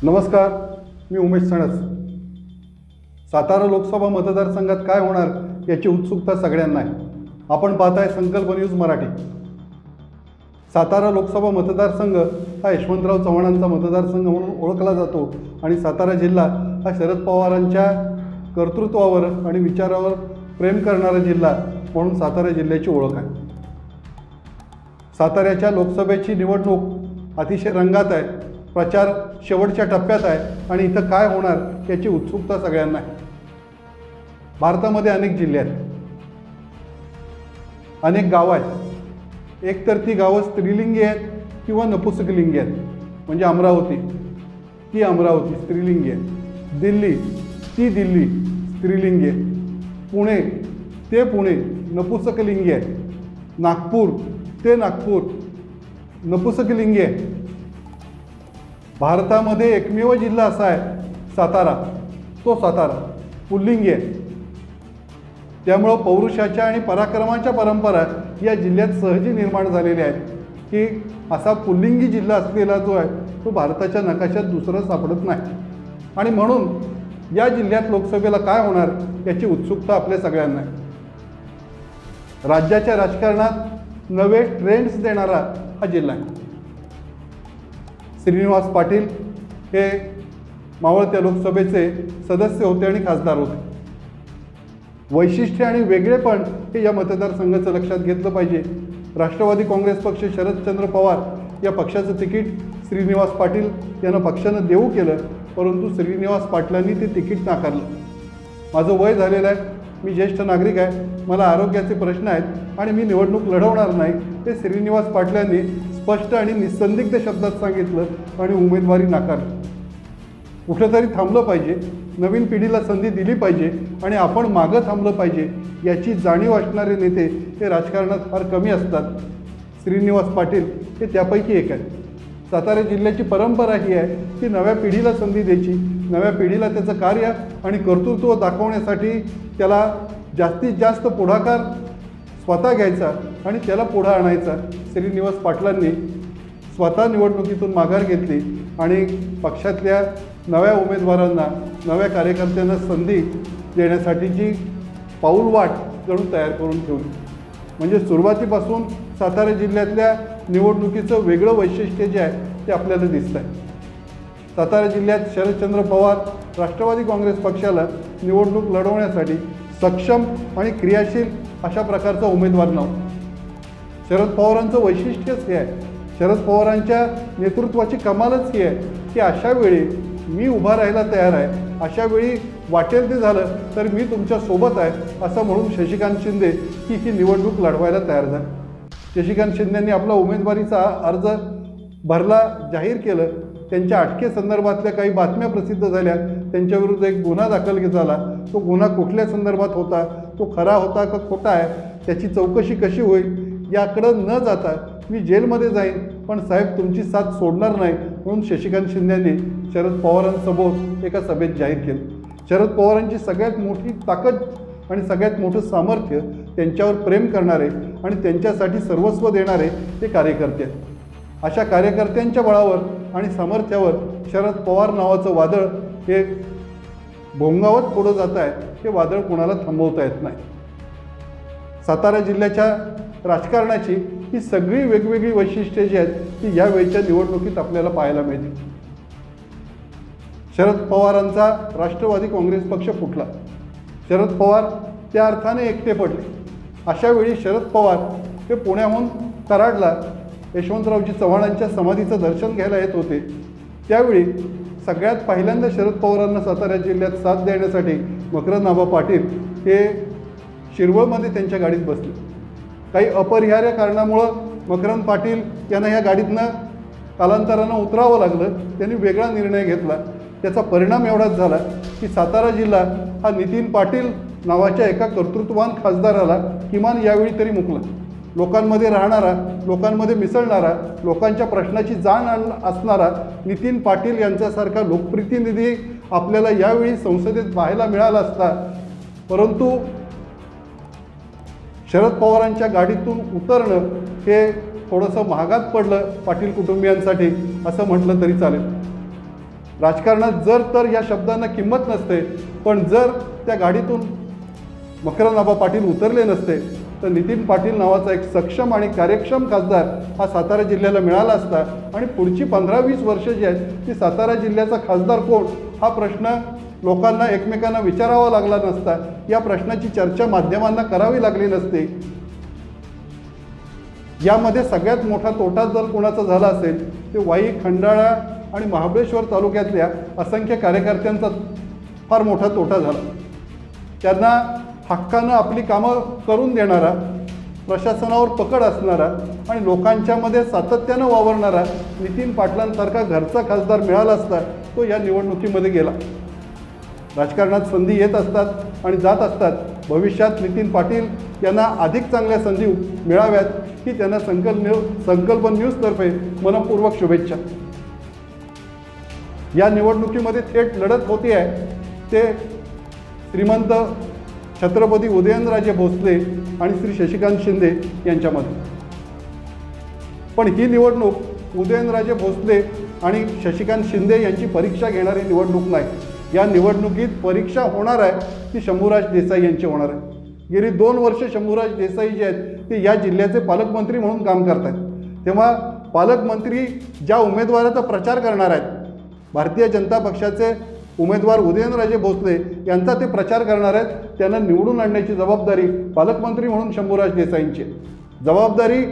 नमस्कार, मी उमेश सणस। सातारा लोकसभा मतदारसंघात काय होणार याची उत्सुकता सगळ्यांना आहे। आपण पाहताय संकल्प न्यूज मराठी। सातारा लोकसभा मतदारसंघ हा यशवंतराव चव्हाणांचा मतदारसंघ म्हणून ओळखला जातो आणि सातारा जिल्हा हा शरद पवारांच्या कर्तृत्वावर आणि विचारावर प्रेम करणारा जिल्हा म्हणून सातारा जिल्ह्याची ओळख आहे। साताऱ्याच्या लोकसभेची निवडणूक अतिशय रंगात आहे। प्रचार शेवटच्या टप्प्यात आहे आणि इथं काय होणार याची उत्सुकता सगळ्यांना आहे। भारतामध्ये अनेक जिल्हे आहेत, अनेक गावं आहेत। एकतर ती गावं स्त्रीलिंगी आहेत किंवा नपुसकलिंगी आहेत। म्हणजे अमरावती ती अमरावती स्त्रीलिंगी आहे, दिल्ली ती दिल्ली स्त्रीलिंगी आहे, पुणे ते पुणे नपुसकलिंगी आहे, नागपूर ते नागपूर नपुसकलिंगी आहे। भारतामध्ये एकमेव जिल्हा असा आहे सातारा, तो सातारा पुल्लिंगी आहे। त्यामुळं पौरुषाच्या आणि पराक्रमाच्या परंपरा या जिल्ह्यात सहजी निर्माण झालेल्या आहेत की असा पुल्लिंगी जिल्हा असलेला जो आहे तो भारताच्या नकाशात दुसरा सापडत नाही। आणि म्हणून या जिल्ह्यात लोकसभेला काय होणार याची उत्सुकता आपल्या सगळ्यांना आहे। राज्याच्या राजकारणात नवे ट्रेंड्स देणारा हा जिल्हा आहे। श्रीनिवास पाटील हे मावळत्या लोकसभेचे सदस्य होते आणि खासदार होते। वैशिष्ट्य आणि वेगळेपण हे या मतदारसंघाचं लक्षात घेतलं पाहिजे। राष्ट्रवादी काँग्रेस पक्ष शरदचंद्र पवार या पक्षाचं तिकीट श्रीनिवास पाटील यांना पक्षानं देऊ केलं, परंतु श्रीनिवास पाटलांनी ते तिकीट नाकारलं। माझं वय झालेलं आहे, मी ज्येष्ठ नागरिक आहे, मला आरोग्याचे प्रश्न आहेत आणि मी निवडणूक लढवणार नाही ते श्रीनिवास पाटलांनी स्पष्ट आणि निसंदिग्ध शब्दात सांगितलं आणि उमेदवारी नाकारली। कुठेतरी थांबलं पाहिजे, नवीन पिढीला संधी दिली पाहिजे आणि आपण मागं थांबलं पाहिजे याची जाणीव असणारे नेते हे राजकारणात फार कमी असतात। श्रीनिवास पाटील हे त्यापैकी एक आहेत। सातारा जिल्ह्याची परंपरा ही आहे की नव्या पिढीला संधी द्यायची, नव्या पिढीला त्याचं कार्य आणि कर्तृत्व दाखवण्यासाठी त्याला जास्तीत जास्त पुढाकार स्वतः घ्यायचा आणि त्याला पुढं आणायचा। श्रीनिवास पाटलांनी स्वतः निवडणुकीतून माघार घेतली आणि पक्षातल्या नव्या उमेदवारांना नव्या कार्यकर्त्यांना संधी देण्यासाठीची पाऊलवाट जणू तयार करून ठेवली। म्हणजे सुरुवातीपासून सातारा जिल्ह्यातल्या निवडणुकीचं वेगळं वैशिष्ट्य जे आहे ते आपल्याला दिसतं आहे। सातारा जिल्ह्यात शरदचंद्र पवार राष्ट्रवादी काँग्रेस पक्षाला निवडणूक लढवण्यासाठी सक्षम आणि क्रियाशील अशा प्रकारचा उमेदवार नव्हता। शरद पवारांचं वैशिष्ट्यच हे आहे, शरद पवारांच्या नेतृत्वाची कमालच ही आहे की अशा वेळी मी उभा राहायला तयार आहे, अशा वेळी वाटेल ते झालं तर मी तुमच्या सोबत आहे असं म्हणून शशिकांत शिंदे ही निवडणूक लढवायला तयार झाले। शशिकांत शिंदेंनी आपला उमेदवारीचा अर्ज भरला, जाहीर केलं। त्यांच्या अटकेसंदर्भातल्या काही बातम्या प्रसिद्ध झाल्या, त्यांच्याविरुद्ध एक गुन्हा दाखल झाला। तो गुन्हा कुठल्या संदर्भात होता, तो खरा होता का खोटा आहे, त्याची चौकशी कशी होईल याकडं न जाता मी जेलमध्ये जाईन पण साहेब तुमची साथ सोडणार नाही म्हणून शशिकांत शिंदेंनी शरद पवारांसोबत एका सभेत जाहीर केलं। शरद पवारांची सगळ्यात मोठी ताकद आणि सगळ्यात मोठं सामर्थ्य त्यांच्यावर प्रेम करणारे आणि त्यांच्यासाठी सर्वस्व देणारे ते कार्यकर्ते आहेत। अशा कार्यकर्त्यांच्या बळावर आणि सामर्थ्यावर शरद पवार नावाचं वादळ हे भोंगावत पुढं जात आहे, हे वादळ कोणाला थांबवता येत नाही। सातारा जिल्ह्याच्या राजकारणाची ही सगळी वेगवेगळी वैशिष्ट्ये जी आहेत ती यावेळच्या निवडणुकीत आपल्याला पाहायला मिळतील। शरद पवारांचा राष्ट्रवादी काँग्रेस पक्ष फुटला, शरद पवार त्या अर्थाने एकटे पडले। अशावेळी शरद पवार हे पुण्याहून कराडला यशवंतरावजी चव्हाणांच्या समाधीचं दर्शन घ्यायला येत होते। त्यावेळी सगळ्यात पहिल्यांदा शरद पवारांना सातारा जिल्ह्यात साथ देण्यासाठी मकरंद पाटील हे शिरवळमध्ये त्यांच्या गाडीत बसले। काही अपरिहार्य कारणामुळं मकरंद पाटील यांना ह्या गाडीतनं कालांतरानं उतरावं लागलं। त्यांनी वेगळा निर्णय घेतला। त्याचा परिणाम एवढाच झाला की सातारा जिल्हा हा नितीन पाटील नावाच्या एका कर्तृत्ववान खासदाराला किमान यावेळी तरी मुकला। लोकांमध्ये राहणारा, लोकांमध्ये मिसळणारा, लोकांच्या प्रश्नाची जाण असणारा नितीन पाटील यांच्यासारखा लोकप्रतिनिधी आपल्याला यावेळी संसदेत पाहायला मिळाला असता, परंतु शरद पवारांच्या गाडीतून उतरणं हे थोडंसं महागात पडलं पाटील कुटुंबियांसाठी असं म्हटलं तरी चालेल। राजकारणात जर तर या शब्दांना किंमत नसते, पण जर त्या गाडीतून मकरंद आबा पाटील उतरले नसते तर नितीन पाटील नावाचा एक सक्षम आणि कार्यक्षम खासदार हा सातारा जिल्ह्याला मिळाला असता आणि पुढची 15-20 वर्ष जी आहेत ती सातारा जिल्ह्याचा खासदार कोण हा प्रश्न लोकांना एकमेकांना विचारावा लागला नसता, या प्रश्नाची चर्चा माध्यमांना करावी लागली नसती. यामध्ये सगळ्यात मोठा तोटा जर कोणाचा झाला असेल ते वाई, खंडाळा आणि महाबळेश्वर तालुक्यातल्या असंख्य कार्यकर्त्यांचा फार मोठा तोटा झाला. त्यांना हक्कानं आपली कामं करून देणारा, प्रशासनावर पकड असणारा आणि लोकांच्यामध्ये सातत्यानं वावरणारा नितीन पाटलांसारखा घरचा खासदार मिळाला असता तो या निवडणुकीमध्ये गेला. राजकारणात संधी येत असतात आणि जात असतात. भविष्यात नितीन पाटील यांना अधिक चांगल्या संधी मिळाव्यात ही त्यांना संकल्प न्यूजतर्फे मनपूर्वक शुभेच्छा. या निवडणुकीमध्ये थेट लढत होती आहे ते श्रीमंत छत्रपती उदयनराजे भोसले आणि श्री शशिकांत शिंदे यांच्यामध्ये. पण ही निवडणूक उदयनराजे भोसले आणि शशिकांत शिंदे यांची परीक्षा घेणारी निवडणूक नाही. या निवडणुकीत परीक्षा होणार आहे ती शंभूराज देसाई यांची होणार आहे. गेली 2 वर्ष शंभूराज देसाई जे आहेत ते या जिल्ह्याचे पालकमंत्री म्हणून काम करत आहेत. तेव्हा पालकमंत्री ज्या उमेदवाराचा प्रचार करणार आहेत, भारतीय जनता पक्षाचे उमेदवार उदयनराजे भोसले यांचा ते प्रचार करणार आहेत, त्यांना निवडून आणण्याची जबाबदारी पालकमंत्री म्हणून शंभूराज देसाईंची. जबाबदारी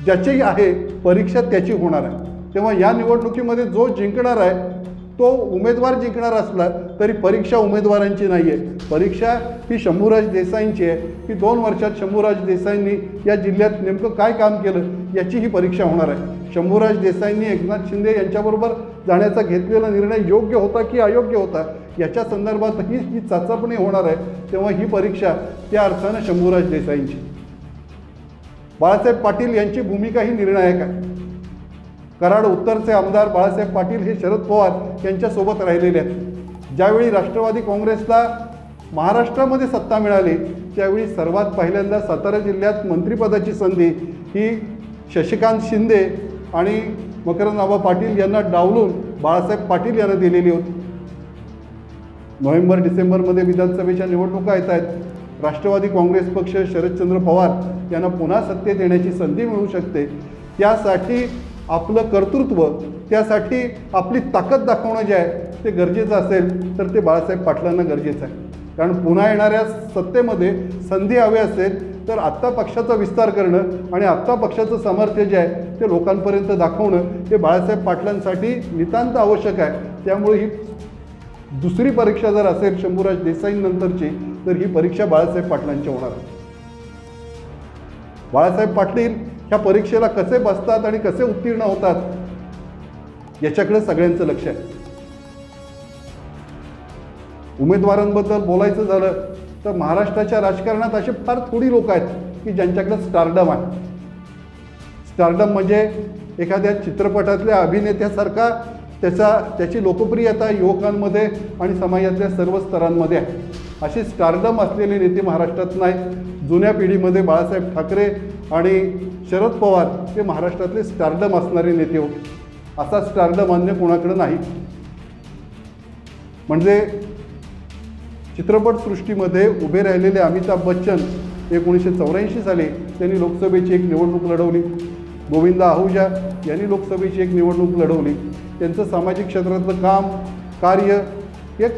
ज्याची आहे, परीक्षा त्याची होणार आहे. तेव्हा या निवडणुकीमध्ये जो जिंकणार आहे तो उमेदवार जिंकणार असला तरी परीक्षा उमेदवारांची नाही आहे, परीक्षा ही शंभूराज देसाईंची आहे की 2 वर्षात शंभूराज देसाईंनी या जिल्ह्यात नेमकं काय काम केलं याची ही परीक्षा होणार आहे. शंभूराज देसाईंनी एकनाथ शिंदे यांच्याबरोबर जाण्याचा घेतलेला निर्णय योग्य होता की अयोग्य होता याच्या संदर्भातही ही चाचपणी होणार आहे. तेव्हा ही परीक्षा त्या अर्थानं शंभूराज देसाईंची. बाळासाहेब पाटील यांची भूमिका ही निर्णायक आहे. कराड उत्तरचे आमदार बाळासाहेब पाटील हे शरद पवार यांच्यासोबत राहिलेले आहेत. ज्यावेळी राष्ट्रवादी काँग्रेसला महाराष्ट्रामध्ये सत्ता मिळाली त्यावेळी सर्वात पहिल्यांदा सातारा जिल्ह्यात मंत्रिपदाची संधी ही शशिकांत शिंदे आणि मकरंद आबा पाटील यांना डावलून बाळासाहेब पाटील यांना दिलेली होती. नोव्हेंबर-डिसेंबरमध्ये विधानसभेच्या निवडणुका येत आहेत. राष्ट्रवादी काँग्रेस पक्ष शरदचंद्र पवार यांना पुन्हा सत्तेत येण्याची संधी मिळू शकते. त्यासाठी आपलं कर्तृत्व, त्यासाठी आपली ताकद दाखवणं जे आहे ते गरजेचं असेल तर ते बाळासाहेब पाटलांना गरजेचं आहे. कारण पुन्हा येणाऱ्या सत्तेमध्ये संधी हवी असेल तर आत्ता पक्षाचा विस्तार करणं आणि आत्ता पक्षाचं सामर्थ्य जे आहे ते लोकांपर्यंत दाखवणं हे बाळासाहेब पाटलांसाठी नितांत आवश्यक आहे. त्यामुळे ही दुसरी परीक्षा जर असेल शंभूराज देसाईंनंतरची तर ही परीक्षा बाळासाहेब पाटलांची होणार आहे. बाळासाहेब पाटील ह्या परीक्षेला कसे बसतात आणि कसे उत्तीर्ण होतात याच्याकडे सगळ्यांचं लक्ष आहे. उमेदवारांबद्दल बोलायचं झालं तर महाराष्ट्राच्या राजकारणात असे फार थोडी लोक आहेत की ज्यांच्याकडे स्टारडम आहे. स्टारडम म्हणजे एखाद्या चित्रपटातल्या अभिनेत्यासारखा त्याची लोकप्रियता युवकांमध्ये आणि समाजातल्या सर्व स्तरांमध्ये आहे. असे स्टारडम असलेले नेते महाराष्ट्रात नाही. जुन्या पिढीमध्ये बाळासाहेब ठाकरे आणि शरद पवार हे महाराष्ट्रातले स्टारडम असणारे नेते होते. असा स्टारडम अन्य कोणाकडे नाही. म्हणजे चित्रपटसृष्टीमध्ये उभे राहिलेले अमिताभ बच्चन 1984 साली त्यांनी लोकसभेची एक निवडणूक लढवली. गोविंदा आहुजा यांनी लोकसभेची एक निवडणूक लढवली. त्यांचं सामाजिक क्षेत्रातलं काम कार्य एक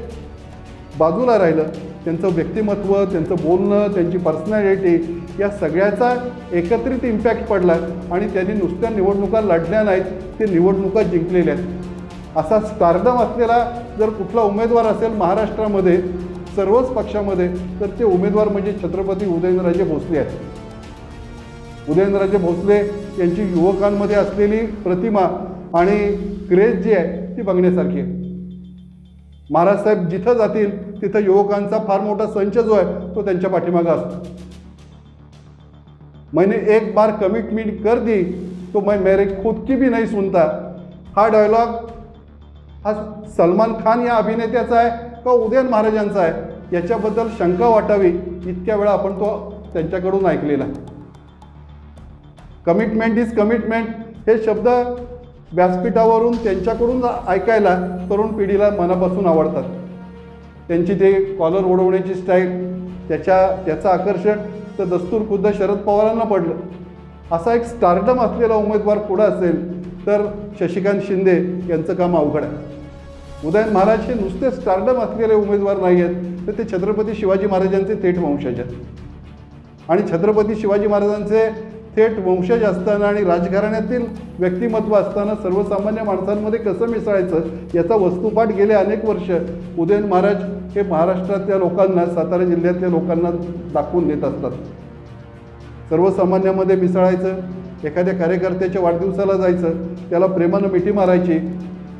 बाजूला राहिलं. त्यांचं व्यक्तिमत्व, त्यांचं बोलणं, त्यांची पर्सनॅलिटी या सगळ्याचा एकत्रित इम्पॅक्ट पडला आणि त्यांनी नुसत्या निवडणुका लढल्या नाहीत, ते निवडणुका जिंकलेल्या आहेत. असा स्टारडम असलेला जर कुठला उमेदवार असेल महाराष्ट्रामध्ये सर्वच पक्षामध्ये तर ते उमेदवार म्हणजे छत्रपती उदयनराजे भोसले आहेत. उदयनराजे भोसले यांची युवकांमध्ये असलेली प्रतिमा आणि क्रेज जी आहे ती बघण्यासारखी आहे. महाराजसाहेब जिथं जातील तिथं युवकांचा फार मोठा संच जो आहे तो त्यांच्या पाठीमागं असतो. मैंने एक बार कमिटमेंट कर दी तो मैं मेरे खुद की भी नहीं सुनता हा डायलॉग हा सलमान खान या अभिनेत्याचा आहे का उदयन महाराजांचा आहे याच्याबद्दल शंका वाटावी इतक्या वेळा आपण तो त्यांच्याकडून ऐकलेला. कमिटमेंट इज कमिटमेंट हे शब्द व्यासपीठावरून त्यांच्याकडून ऐकायला तरुण पिढीला मनापासून आवडतात. त्यांची ते कॉलर ओढवण्याची स्टाईल, त्याचं आकर्षण तर दस्तूर खुद्द शरद पवारांना पडलं. असा एक स्टारडम असलेला उमेदवार पुढं असेल तर शशिकांत शिंदे यांचं काम अवघड आहे. उदयन महाराज हे नुसते स्टारडम असलेले उमेदवार नाही आहेत, तर ते छत्रपती शिवाजी महाराजांचे थेट वंशज आहेत. आणि छत्रपती शिवाजी महाराजांचे थेट वंशज असताना आणि राजघराण्यातील व्यक्तिमत्व असताना सर्वसामान्य माणसांमध्ये कसं मिसळायचं याचा वस्तुपाठ गेले अनेक वर्ष उदयन महाराज हे महाराष्ट्रातल्या लोकांना, सातारा जिल्ह्यातल्या लोकांना दाखवून देत असतात. सर्वसामान्यामध्ये मिसळायचं, एखाद्या कार्यकर्त्याच्या वाढदिवसाला जायचं, त्याला प्रेमानं मिठी मारायची,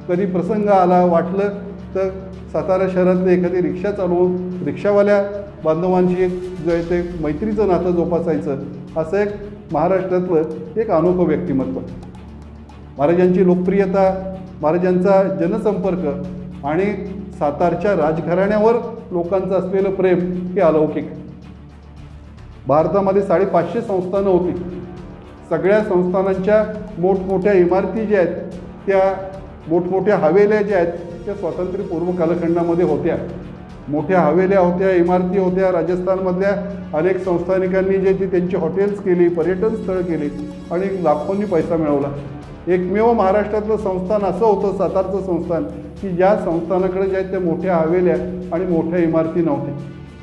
कधी प्रसंग आला वाटलं तर सातारा शहरातले एखादी रिक्षा चालवून रिक्षावाल्या बांधवांशी जे आहे ते मैत्रीचं नातं जोपासायचं, असं एक महाराष्ट्रातलं एक अनोखं व्यक्तिमत्व. महाराजांची लोकप्रियता, महाराजांचा जनसंपर्क आणि सातारच्या राजघराण्यावर लोकांचं असलेलं प्रेम हे अलौकिक. भारतामध्ये 550 संस्थानं होती. सगळ्या संस्थानांच्या मोठमोठ्या इमारती ज्या आहेत, त्या मोठमोठ्या हवेल्या ज्या आहेत त्या स्वातंत्र्यपूर्व कालखंडामध्ये होत्या. मोठ्या हवेल्या होत्या, इमारती होत्या. राजस्थानमधल्या अनेक संस्थानिकांनी जे ती त्यांची हॉटेल्स केली, पर्यटन स्थळ केली आणि लाखोंनी पैसा मिळवला. एकमेव महाराष्ट्रातलं संस्थान असं होतं, सातारचं संस्थान, की ज्या संस्थानाकडे ज्या आहेत त्या मोठ्या हवेल्या आणि मोठ्या इमारती नव्हत्या.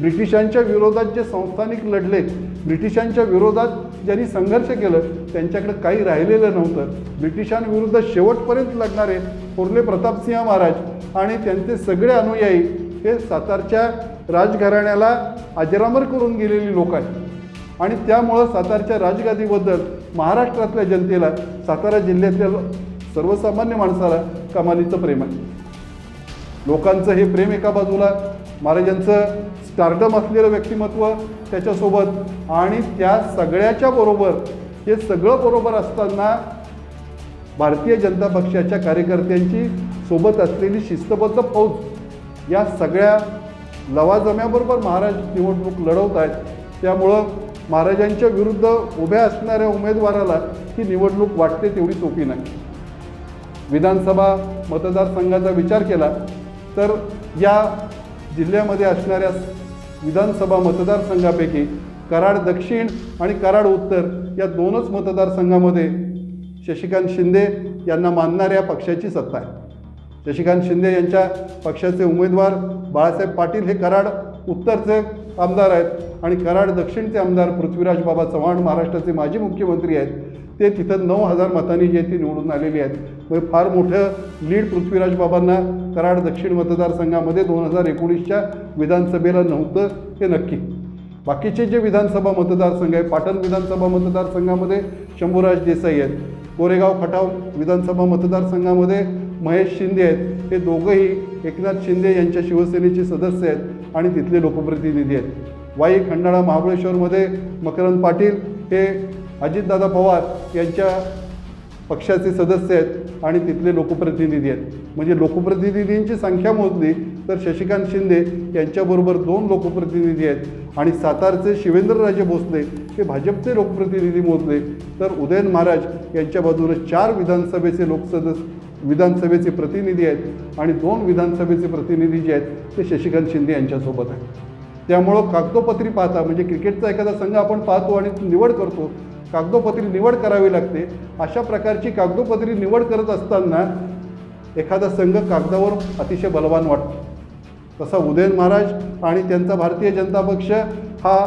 ब्रिटिशांच्या विरोधात जे संस्थानिक लढले, ब्रिटिशांच्या विरोधात ज्यांनी संघर्ष केलं, त्यांच्याकडे काही राहिलेलं नव्हतं. ब्रिटिशांविरुद्ध शेवटपर्यंत लढणारे थोरले प्रतापसिंह महाराज आणि त्यांचे सगळे अनुयायी हे सातारच्या राजघराण्याला अजरामर करून गेलेली लोक आहेत. आणि त्यामुळं सातारच्या राजगादीबद्दल महाराष्ट्रातल्या जनतेला, सातारा जिल्ह्यातल्या सर्वसामान्य माणसाला कमालीचं प्रेम आहे. लोकांचं हे प्रेम एका बाजूला, महाराजांचं स्टारडम असलेलं व्यक्तिमत्व त्याच्यासोबत, आणि त्या सगळ्याच्या बरोबर हे सगळं बरोबर असताना भारतीय जनता पक्षाच्या कार्यकर्त्यांची सोबत असलेली शिस्तबद्ध फौज, या सगळ्या लवाजम्याबरोबर महाराज निवडणूक लढवत आहेत. त्यामुळं महाराजांच्या विरुद्ध उभ्या असणाऱ्या उमेदवाराला ही निवडणूक वाटते तेवढी सोपी नाही. विधानसभा मतदारसंघाचा विचार केला तर या जिल्ह्यामध्ये असणाऱ्या विधानसभा मतदारसंघापैकी कराड दक्षिण आणि कराड उत्तर या दोनच मतदारसंघामध्ये शशिकांत शिंदे यांना मानणाऱ्या पक्षाची सत्ता आहे. शशिकांत शिंदे यांच्या पक्षाचे उमेदवार बाळासाहेब पाटील हे कराड उत्तरचे आमदार आहेत आणि कराड दक्षिणचे आमदार पृथ्वीराज बाबा चव्हाण महाराष्ट्राचे माजी मुख्यमंत्री आहेत. ते तिथं 9,000 मतांनी जे ती निवडून आलेली आहेत. म्हणजे फार मोठं लीड पृथ्वीराज बाबांना कराड दक्षिण मतदारसंघामध्ये 2019च्या विधानसभेला नव्हतं हे नक्की. बाकीचे जे विधानसभा मतदारसंघ आहे, पाटण विधानसभा मतदारसंघामध्ये शंभूराज देसाई आहेत, कोरेगाव खटाव विधानसभा मतदारसंघामध्ये महेश शिंदे आहेत. हे दोघंही एकनाथ शिंदे यांच्या शिवसेनेचे सदस्य आहेत आणि तिथले लोकप्रतिनिधी आहेत. वाई खंडाळा महाबळेश्वरमध्ये मकरंद पाटील हे अजितदादा पवार यांच्या पक्षाचे सदस्य आहेत आणि तिथले लोकप्रतिनिधी आहेत. म्हणजे लोकप्रतिनिधींची संख्या मोजली तर शशिकांत शिंदे यांच्याबरोबर 2 लोकप्रतिनिधी आहेत आणि सातारचे शिवेंद्रराजे भोसले हे भाजपचे लोकप्रतिनिधी मोजले तर उदयन महाराज यांच्या बाजूने 4 विधानसभेचे प्रतिनिधी आहेत आणि 2 विधानसभेचे प्रतिनिधी जे आहेत ते शशिकांत शिंदे यांच्यासोबत आहेत. त्यामुळं कागदोपत्री पाहता, म्हणजे क्रिकेटचा एखादा संघ आपण पाहतो आणि निवड करतो, कागदोपत्री निवड करावी लागते. अशा प्रकारची कागदोपत्री निवड करत असताना एखादा संघ कागदावर अतिशय बलवान वाटतो. तसा उदयन महाराज आणि त्यांचा भारतीय जनता पक्ष हा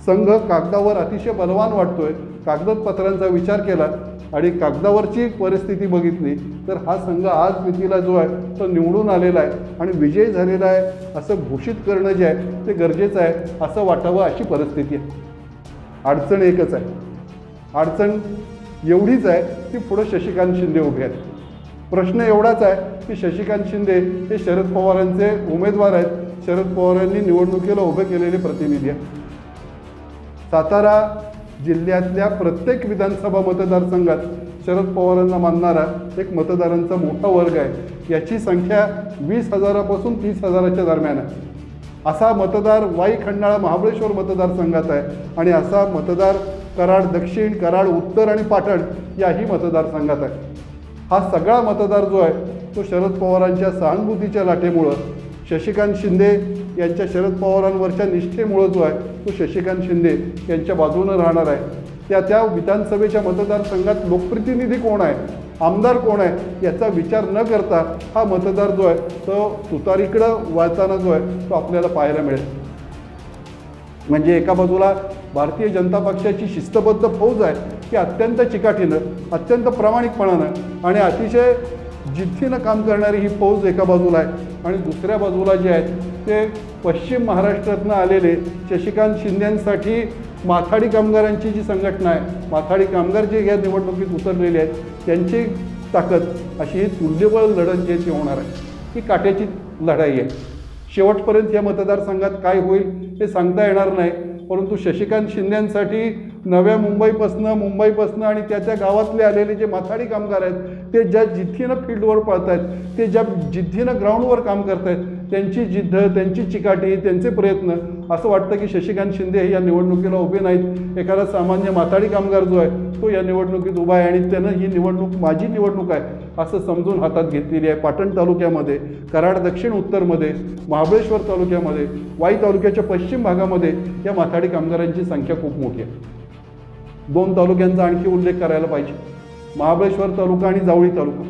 संघ कागदावर अतिशय बलवान वाटतोय. कागदपत्रांचा विचार केला आणि कागदावरची परिस्थिती बघितली तर हा संघ आज मितीला जो आहे तो निवडून आलेला आहे आणि विजयी झालेला आहे असं घोषित करणं जे आहे ते गरजेचं आहे असं वाटावं अशी परिस्थिती आहे. अडचण एकच आहे, अडचण एवढीच आहे की पुढं शशिकांत शिंदे उभे आहेत. प्रश्न एवढाच आहे की शशिकांत शिंदे हे शरद पवारांचे उमेदवार आहेत, शरद पवारांनी निवडणुकीला उभे केलेले प्रतिनिधी आहेत. सातारा जिल्ह्यातल्या प्रत्येक विधानसभा मतदारसंघात शरद पवारांना मानणारा एक मतदारांचा मोठा वर्ग आहे. याची संख्या 20,000 पासून 30,000च्या दरम्यान आहे. असा मतदार वाई खंडाळा महाबळेश्वर मतदारसंघात आहे आणि असा मतदार कराड दक्षिण, कराड उत्तर आणि पाटण याही मतदारसंघात आहे. हा सगळा मतदार जो आहे तो शरद पवारांच्या सहानुभूतीच्या लाटेमुळं, शशिकांत शिंदे यांच्या शरद पवारांवरच्या निष्ठेमुळं जो आहे तो शशिकांत शिंदे यांच्या बाजूनं राहणार आहे। त्या विधानसभेच्या मतदारसंघात लोकप्रतिनिधी कोण आहे, आमदार कोण आहे याचा विचार न करता हा मतदार जो आहे तो तुतारीकडं वाळताना जो आहे तो आपल्याला पाहायला मिळेल। म्हणजे एका बाजूला भारतीय जनता पक्षाची शिस्तबद्ध फौज आहे की अत्यंत चिकाटीनं, अत्यंत प्रामाणिकपणानं आणि अतिशय जिद्दीनं काम करणारी ही फौज एका बाजूला आहे, आणि दुसऱ्या बाजूला जे आहेत ते पश्चिम महाराष्ट्रातून आलेले शशिकांत शिंदेंसाठी माथाडी कामगारांची जी संघटना आहे, माथाडी कामगार जे या निवडणुकीत उतरलेले आहेत त्यांची ताकद, अशी ही तुल्यबळ लढत जी ती होणार आहे। ही काट्याची लढाई आहे। शेवटपर्यंत या मतदारसंघात काय होईल हे सांगता येणार नाही, परंतु शशिकांत शिंदेंसाठी नव्या मुंबईपासनं आणि त्या गावातले आलेले जे माथाडी कामगार आहेत ते ज्या जिद्दीनं फील्डवर पळत आहेत, ते ज्या जिद्दीनं ग्राउंडवर काम करत आहेत, त्यांची जिद्द, त्यांची चिकाटी, त्यांचे प्रयत्न, असं वाटतं की शशिकांत शिंदे हे या निवडणुकीला उभे नाहीत। एखादा सामान्य माथाडी कामगार जो आहे तो या निवडणुकीत उभा आहे आणि त्यानं ही निवडणूक माझी निवडणूक आहे असं समजून हातात घेतलेली आहे। पाटण तालुक्यामध्ये, कराड दक्षिण उत्तरमध्ये, महाबळेश्वर तालुक्यामध्ये, वाई तालुक्याच्या पश्चिम भागामध्ये या माथाडी कामगारांची संख्या खूप मोठी आहे। 2 तालुक्यांचा आणखी उल्लेख करायला पाहिजे, महाबळेश्वर तालुका आणि जावळी तालुका।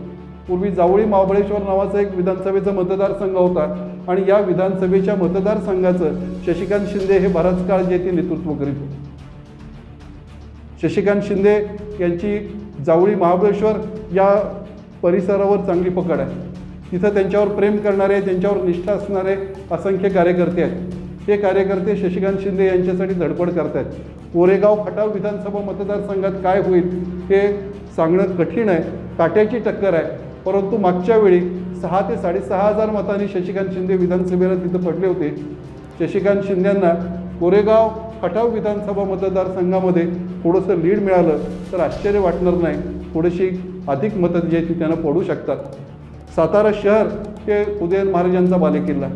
पूर्वी जावळी महाबळेश्वर नावाचा एक विधानसभेचा मतदारसंघ होता आणि या विधानसभेच्या मतदारसंघाचं शशिकांत शिंदे हे बराच काळ जे ते नेतृत्व करीत होते। शशिकांत शिंदे यांची जावळी महाबळेश्वर या परिसरावर चांगली पकड आहे। तिथं त्यांच्यावर प्रेम करणारे, त्यांच्यावर निष्ठा असणारे असंख्य कार्यकर्ते आहेत। ते कार्यकर्ते शशिकांत शिंदे यांच्यासाठी धडपड करत आहेत। कोरेगाव खटाव विधानसभा मतदारसंघात काय होईल हे सांगणं कठीण आहे, काट्याची टक्कर आहे, परंतु मागच्या वेळी 6 ते 6,500 मतांनी शशिकांत शिंदे विधानसभेला तिथं पडले होते। शशिकांत शिंदेंना कोरेगाव खटाव विधानसभा मतदारसंघामध्ये थोडंसं लीड मिळालं तर आश्चर्य वाटणार नाही, थोडीशी अधिक मतं जी आहेत ती त्यांना पडू शकतात। सातारा शहर हे उदयन महाराजांचा बालेकिल्ला।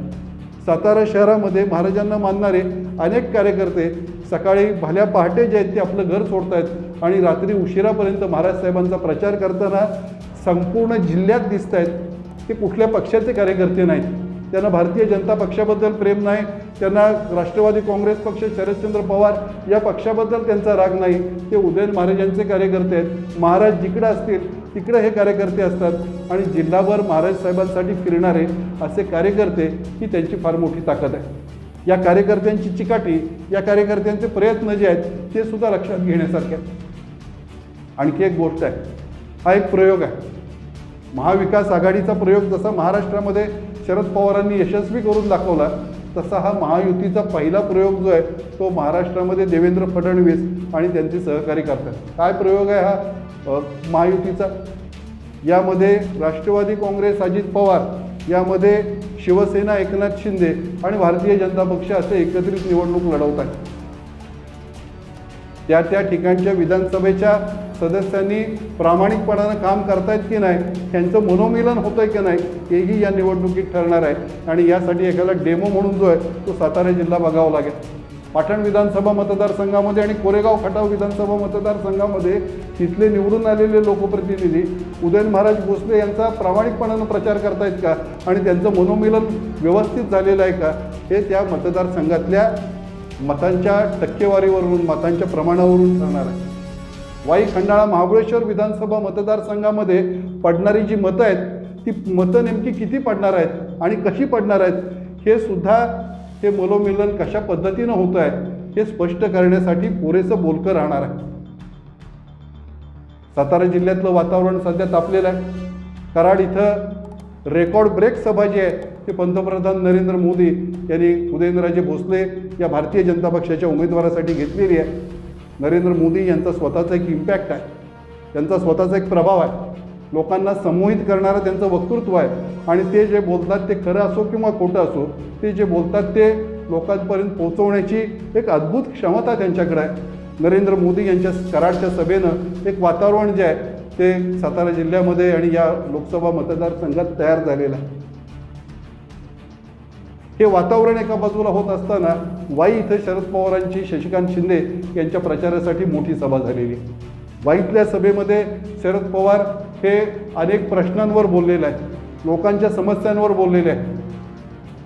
सातारा शहरामध्ये महाराजांना मानणारे अनेक कार्यकर्ते सकाळी भल्या पहाटे जे आहेत ते आपलं घर सोडत आहेत आणि रात्री उशिरापर्यंत महाराज साहेबांचा प्रचार करताना संपूर्ण जिल्ह्यात दिसत आहेत। ते कुठल्या पक्षाचे कार्यकर्ते नाहीत, त्यांना भारतीय जनता पक्षाबद्दल प्रेम नाही, त्यांना राष्ट्रवादी काँग्रेस पक्ष, शरदचंद्र पवार या पक्षाबद्दल त्यांचा राग नाही, ते उदयन महाराजांचे कार्यकर्ते आहेत। महाराज जिकडं असतील तिकडे हे कार्यकर्ते असतात आणि जिल्हाभर महाराज साहेबांसाठी फिरणारे असे कार्यकर्ते ही त्यांची फार मोठी ताकद आहे। या कार्यकर्त्यांची चिकाटी, या कार्यकर्त्यांचे प्रयत्न जे आहेत ते सुद्धा लक्षात घेण्यासारखे आहेत। आणखी एक गोष्ट आहे, हा एक प्रयोग आहे, महाविकास आघाडीचा प्रयोग जसा महाराष्ट्रामध्ये शरद पवारांनी यशस्वी करून दाखवला तसा हा महायुतीचा पहिला प्रयोग जो आहे तो महाराष्ट्रामध्ये देवेंद्र फडणवीस आणि त्यांचे सहकारी करतात। काय प्रयोग आहे हा महायुतीचा? यामध्ये राष्ट्रवादी काँग्रेस अजित पवार, यामध्ये शिवसेना एकनाथ शिंदे आणि भारतीय जनता पक्ष असे एकत्रित निवडणूक लढवत आहेत। त्या ठिकाणच्या विधानसभेच्या सदस्यांनी प्रामाणिकपणानं काम करतायत की नाही, त्यांचं मनोमिलन होतंय की नाही हेही या निवडणुकीत ठरणार आहे। आणि यासाठी एखादा डेमो म्हणून जो आहे तो सातारा जिल्हा बघावा लागेल। पाटण विधानसभा मतदारसंघामध्ये आणि कोरेगाव खटाव विधानसभा मतदारसंघामध्ये तिथले निवडून आलेले लोकप्रतिनिधी उदयन महाराज भोसले यांचा प्रामाणिकपणानं प्रचार करतायत का आणि त्यांचं मनोमिलन व्यवस्थित झालेलं आहे का हे त्या मतदारसंघातल्या मतांच्या टक्केवारीवरून, मतांच्या प्रमाणावरून ठरणार आहे। वाई खंडाळा महाबळेश्वर विधानसभा मतदारसंघामध्ये पडणारी जी मतं आहेत ती मतं नेमकी किती पडणार आहेत आणि कशी पडणार आहेत हे सुद्धा हे मनोमिलन कशा पद्धतीनं होतं आहे हे स्पष्ट करण्यासाठी पुरेसं बोलकं राहणार आहे। सातारा जिल्ह्यातलं वातावरण सध्या तापलेलं आहे। कराड इथं रेकॉर्ड ब्रेक सभा जी आहे ते पंतप्रधान नरेंद्र मोदी यांनी उदयनराजे भोसले या भारतीय जनता पक्षाच्या उमेदवारासाठी घेतलेली आहे। नरेंद्र मोदी यांचा स्वतःचा एक इम्पॅक्ट आहे, त्यांचा स्वतःचा एक प्रभाव आहे, लोकांना संमोहित करणारं त्यांचं वक्तृत्व आहे आणि ते जे बोलतात ते खरं असो किंवा खोटं असो, ते जे बोलतात ते लोकांपर्यंत पोहोचवण्याची एक अद्भुत क्षमता त्यांच्याकडे आहे। नरेंद्र मोदी यांच्या कराडच्या सभेनं एक वातावरण जे आहे ते सातारा जिल्ह्यामध्ये आणि या लोकसभा मतदारसंघात तयार झालेलं आहे। हे वातावरण एका बाजूला होत असताना वाई इथं शरद पवारांची शशिकांत शिंदे यांच्या प्रचारासाठी मोठी सभा झालेली आहे। वाईतल्या सभेमध्ये शरद पवार हे अनेक प्रश्नांवर बोललेलं आहे, लोकांच्या समस्यांवर बोललेले आहे.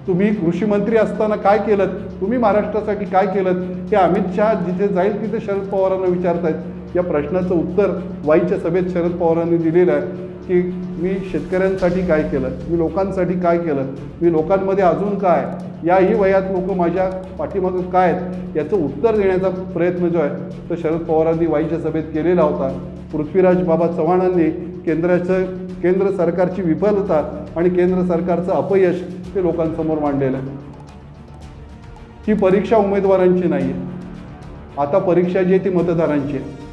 तुम्ही कृषी मंत्री असताना काय केलं, तुम्ही महाराष्ट्रासाठी काय केलं, हे अमित शहा जिथे जाईल तिथे शरद पवारांना विचारतायत. या प्रश्नाचं उत्तर वाईच्या सभेत शरद पवारांनी दिलेलं आहे की मी शेतकऱ्यांसाठी काय केलं, मी लोकांसाठी काय केलं, मी लोकांमध्ये अजून काय, याही वयात लोक माझ्या पाठीमागं काय आहेत, याचं उत्तर देण्याचा प्रयत्न जो आहे तो शरद पवारांनी वाईच्या सभेत केलेला होता. पृथ्वीराज बाबा चव्हाणांनी केंद्र सरकारची विफलता आणि केंद्र सरकारचं अपयश ते लोकांसमोर मांडलेलं आहे. ही परीक्षा उमेदवारांची नाही आहे, आता परीक्षा जी आहे ती मतदारांची आहे.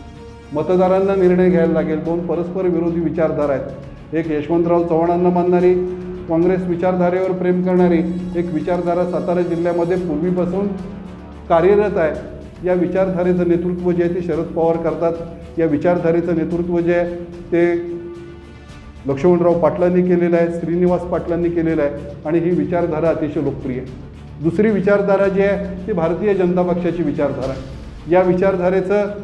मतदारांना निर्णय घ्यायला लागेल. दोन परस्पर विरोधी विचारधारा आहेत. एक यशवंतराव चव्हाणांना मानणारी, काँग्रेस विचारधारेवर प्रेम करणारी एक विचारधारा सातारा जिल्ह्यामध्ये पूर्वीपासून कार्यरत आहे. या विचारधारेचं नेतृत्व जे आहे ते शरद पवार करतात. या विचारधारेचं नेतृत्व जे आहे ते लक्ष्मणराव पाटलांनी केलेलं आहे, श्रीनिवास पाटलांनी केलेलं आहे आणि ही विचारधारा अतिशय लोकप्रिय आहे. दुसरी विचारधारा जी आहे ती भारतीय जनता पक्षाची विचारधारा आहे. या विचारधारेचं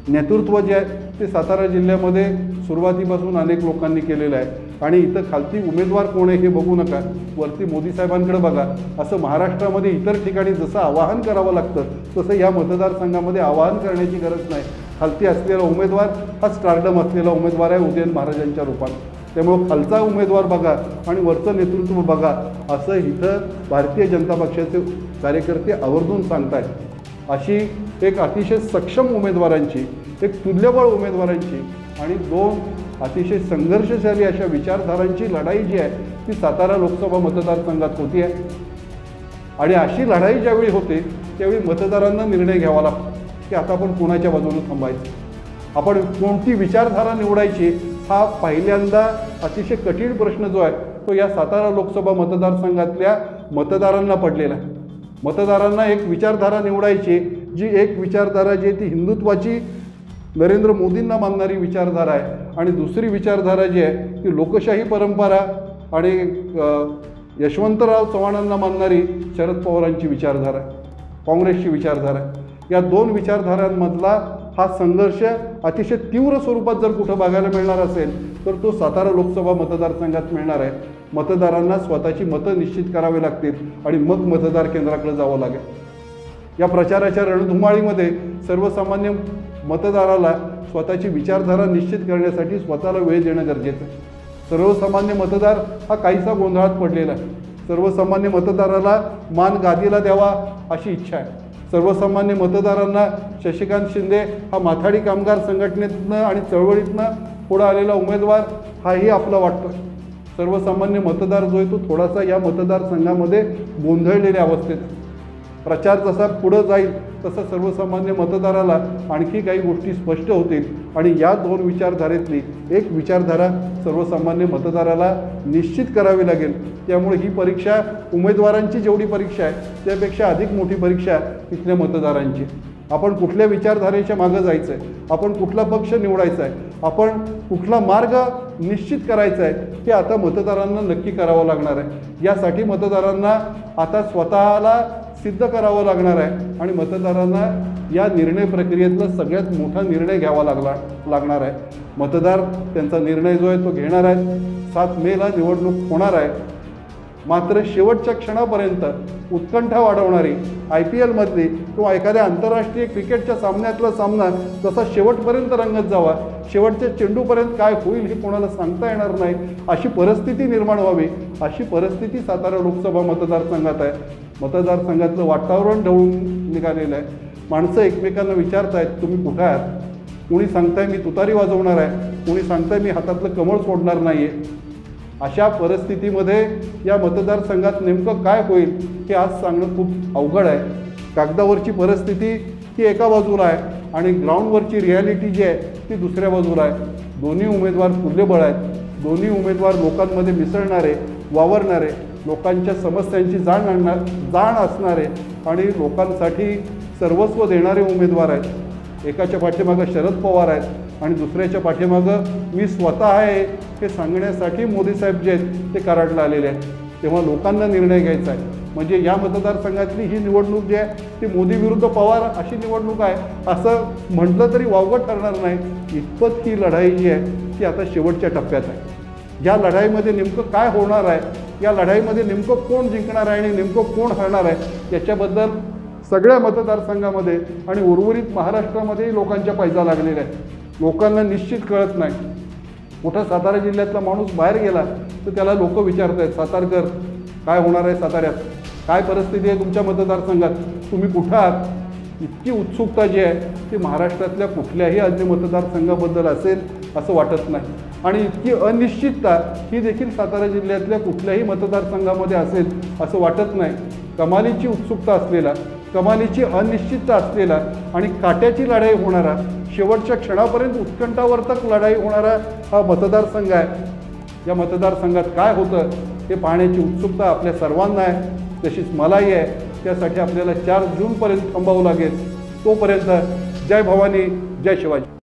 नेतृत्व जे आहे ते सातारा जिल्ह्यामध्ये सुरुवातीपासून अनेक लोकांनी केलेलं आहे आणि इथं खालती उमेदवार कोण आहे हे बघू नका, वरती मोदी साहेबांकडे बघा. असं महाराष्ट्रामध्ये इतर ठिकाणी जसं आवाहन करावं लागतं तसं या मतदारसंघामध्ये आवाहन करण्याची गरज नाही. खालती असलेला उमेदवार हा स्टारडम असलेला उमेदवार आहे उदयन महाराजांच्या रूपात. त्यामुळं खालचा उमेदवार बघा आणि वरचं नेतृत्व बघा असं इथं भारतीय जनता पक्षाचे कार्यकर्ते आवर्जून सांगतायत. अशी एक अतिशय सक्षम उमेदवारांची, एक तुल्यबळ उमेदवारांची आणि दोन अतिशय संघर्षशाली अशा विचारधारांची लढाई जी आहे ती सातारा लोकसभा मतदारसंघात होती आहे. आणि अशी लढाई ज्यावेळी होते त्यावेळी मतदारांना निर्णय घ्यावा लागतो की आता आपण कोणाच्या बाजूने थांबायचं, आपण कोणती विचारधारा निवडायची. हा पहिल्यांदा अतिशय कठीण प्रश्न जो आहे तो या सातारा लोकसभा मतदारसंघातल्या मतदारांना पडलेला आहे. मतदारांना एक विचारधारा निवडायची, जी एक विचारधारा जी आहे ती हिंदुत्वाची, नरेंद्र मोदींना मानणारी विचारधारा आहे आणि दुसरी विचारधारा जी आहे ती लोकशाही परंपरा आणि यशवंतराव चव्हाणांना मानणारी शरद पवारांची विचारधारा आहे, काँग्रेसची विचारधारा आहे. या दोन विचारधारांमधला हा संघर्ष अतिशय तीव्र स्वरूपात जर कुठं बघायला मिळणार असेल तर तो सातारा लोकसभा मतदारसंघात मिळणार आहे. मतदारांना स्वतःची मतं निश्चित करावी लागतील आणि मग मतदार केंद्राकडे जावं लागेल. या प्रचाराच्या रणधुमाळीमध्ये सर्वसामान्य मतदाराला स्वतःची विचारधारा निश्चित करण्यासाठी स्वतःला वेळ देणं गरजेचं आहे. सर्वसामान्य मतदार हा काहीसा गोंधळात पडलेला आहे. सर्वसामान्य मतदाराला मान गादीला द्यावा अशी इच्छा आहे. सर्वसामान्य मतदारांना शशिकांत शिंदे हा माथाडी कामगार संघटनेतनं आणि चळवळीतनं पुढं आलेला उमेदवार हाही आपला वाटतो. सर्वसामान्य मतदार जो आहे तो थोडासा या मतदारसंघामध्ये गोंधळलेल्या अवस्थेत. प्रचार जसा पुढं जाईल तसं सर्वसामान्य मतदाराला आणखी काही गोष्टी स्पष्ट होतील आणि या दोन विचारधारेतली एक विचारधारा सर्वसामान्य मतदाराला निश्चित करावी लागेल. त्यामुळे ही परीक्षा उमेदवारांची जेवढी परीक्षा आहे त्यापेक्षा अधिक मोठी परीक्षा इथल्या मतदारांची. आपण कुठल्या विचारधारेच्या मागं जायचं आहे, आपण कुठला पक्ष निवडायचा आहे, आपण कुठला मार्ग निश्चित करायचा आहे हे आता मतदारांना नक्की करावं लागणार आहे. यासाठी मतदारांना आता स्वतःला सिद्ध करावं लागणार आहे आणि मतदारांना या निर्णय प्रक्रियेतला सगळ्यात मोठा निर्णय घ्यावा लागणार आहे. मतदार त्यांचा निर्णय जो आहे तो घेणार आहे. 7 मेला निवडणूक होणार आहे. मात्र शेवटच्या क्षणापर्यंत उत्कंठा वाढवणारी IPLमधली किंवा एखाद्या आंतरराष्ट्रीय क्रिकेटच्या सामन्यातला सामना जसा शेवटपर्यंत रंगत जावा, शेवटच्या चेंडूपर्यंत काय होईल हे कोणाला सांगता येणार नाही अशी परिस्थिती निर्माण व्हावी, अशी परिस्थिती सातारा लोकसभा मतदारसंघात आहे. मतदारसंघातलं वातावरण ढवळून निघालेलं आहे. माणसं एकमेकांना विचारत आहेत तुम्ही कुठं आहात. कोणी सांगताय मी तुतारी वाजवणार आहे, कोणी सांगताय मी हातातलं कमळ सोडणार नाही आहे. अशा परिस्थितीमध्ये या मतदारसंघात नेमकं काय होईल हे आज सांगणं खूप अवघड आहे. कागदावरची परिस्थिती ही एका बाजूला आहे आणि ग्राउंडवरची रिॲलिटी जी आहे ती दुसऱ्या बाजूला आहे. दोन्ही उमेदवार तुल्यबळ आहेत. दोन्ही उमेदवार लोकांमध्ये मिसळणारे, वावरणारे, लोकांच्या समस्यांची जाण असणारे आणि लोकांसाठी सर्वस्व देणारे उमेदवार आहेत. एकाच्या पाठीमागं शरद पवार आहेत आणि दुसऱ्याच्या पाठीमागं मी स्वतः आहे हे सांगण्यासाठी मोदी साहेब जे आहेत ते कराडला आलेले आहेत. तेव्हा लोकांना निर्णय घ्यायचा आहे. म्हणजे या मतदारसंघातली ही निवडणूक जी आहे ती मोदी विरुद्ध पवार अशी निवडणूक आहे असं म्हटलं तरी वावगं ठरणार नाही. इतपत ही लढाई जी आहे ती आता शेवटच्या टप्प्यात आहे। या लढाईमध्ये नेमकं काय होणार आहे, या लढाईमध्ये नेमकं कोण जिंकणार आहे आणि नेमकं कोण हरणार आहे याच्याबद्दल सगळ्या मतदारसंघामध्ये आणि उर्वरित महाराष्ट्रामध्येही लोकांच्या पैजा लागलेल्या आहेत। लोकांना निश्चित कळत नाही। मोठा सातारा जिल्ह्यातला माणूस बाहेर गेला तर त्याला लोक विचारत आहेत, सातारकर काय होणार आहे साताऱ्यात, काय परिस्थिती आहे तुमच्या मतदारसंघात, तुम्ही कुठं आहात। इतकी उत्सुकता जी आहे ती महाराष्ट्रातल्या कुठल्याही अन्य मतदारसंघाबद्दल असेल असं वाटत नाही। आणि इतकी अनिश्चितता ही देखील सातारा जिल्ह्यातल्या कुठल्याही मतदारसंघामध्ये असेल असं वाटत नाही। कमालीची उत्सुकता असलेला, कमालीची अनिश्चितता असलेला आणि काट्याची लढाई होणारा, शेवटच्या क्षणापर्यंत उत्कंठावर्तक लढाई होणारा हा मतदारसंघ आहे। या मतदारसंघात काय होतं हे पाहण्याची उत्सुकता आपल्या सर्वांना आहे, तशीच मलाही आहे। त्यासाठी आपल्याला 4 जूनपर्यंत थांबावं लागेल। तोपर्यंत जय भवानी, जय शिवाजी।